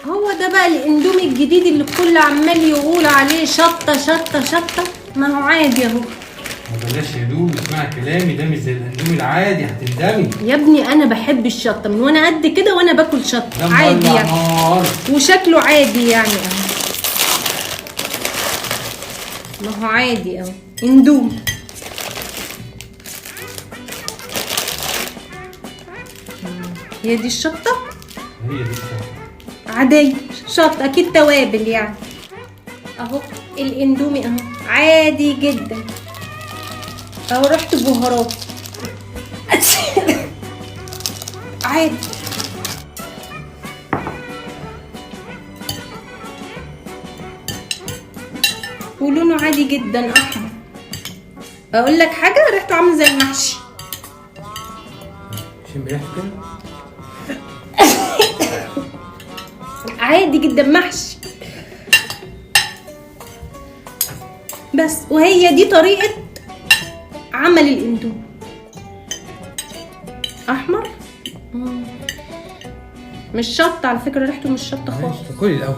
هو ده بقى الاندومي الجديد اللي الكل عمال يقول عليه شطه شطه شطه. ما هو عادي اهو. ما بلاش يا دوب، اسمعي كلامي، ده مش زي الاندومي العادي، هتندمي. يا ابني انا بحب الشطه من وانا قد كده وانا باكل شطه عادي يعني. وشكله عادي يعني اهو. ما هو عادي اهو اندومي. هي دي الشطه؟ هي دي الشطه عادية، شطة اكيد توابل يعني. اهو الاندومي اهو عادي جدا اهو. رحت بهارات عادي. ولونه عادي جدا احمر. اقول لك حاجه، ريحته عامله زي المحشي. شم ريحته كده عادي جدا محشي. بس وهي دي طريقه عمل الاندومي. احمر مش شطه على فكره، ريحته مش شطه خالص. كلي الاول.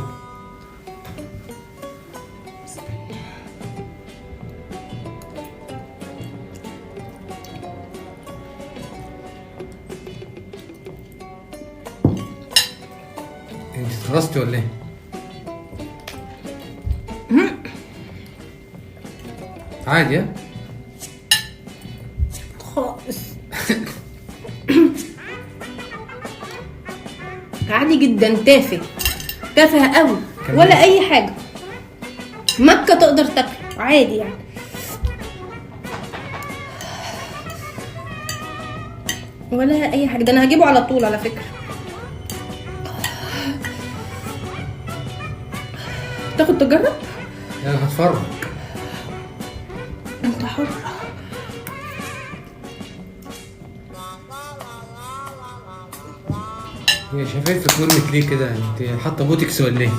انت اتخرستي ولا ايه؟ عادي ها؟ خالص. عادي جدا، تافه تافه قوي ولا اي حاجه. مكه تقدر تاكله عادي يعني. ولا اي حاجه، ده انا هجيبه على طول على فكره. تاخد تجرب؟ انا هتفرج. انت حر. هي شفايفك ورمت ليه كده؟ انت حاطه بوتكس ولا ايه؟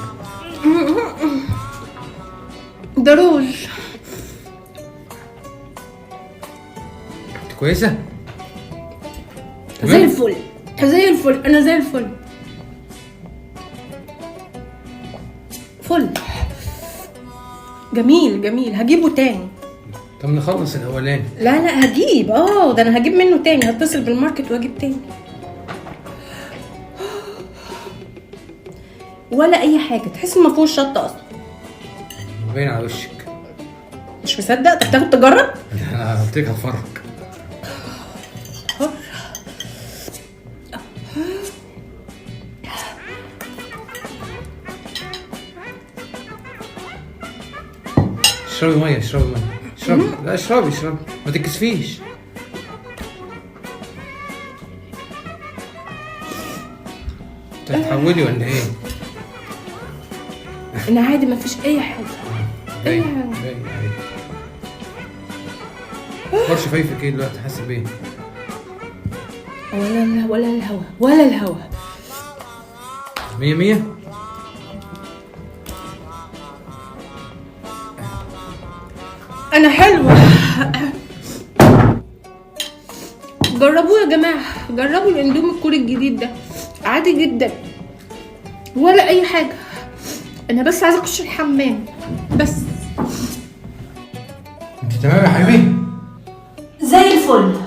ده روج. انت كويسه؟ زي الفل زي الفل، انا زي الفل فل. جميل جميل، هجيبه تاني. طب نخلص الاولاني. لا لا هجيب، ده انا هجيب منه تاني. هتصل بالماركت واجيب تاني. ولا اي حاجه، تحس ما فيهوش شطه اصلا. باين على وشك. مش مصدق؟ طب تاخد تجرب؟ انا قلت لك هتفرج. اشربي ميه، اشربي ميه، اشربي. لا اشربي اشربي، ما تكسفيش. انت هتحولي ولا ايه؟ انا عادي، ما فيش اي حاجه. باين باين عليك. اخبار شفايفك ايه دلوقتي؟ حاسه بايه؟ ولا الهوا ولا الهوا. 100 100. انا حلوه. جربوه يا جماعه، جربوا الاندومي الكوري الجديد ده، عادي جدا ولا اي حاجه. انا بس عايزه اخش الحمام بس. انت تمام يا حبيبي؟ زي الفل.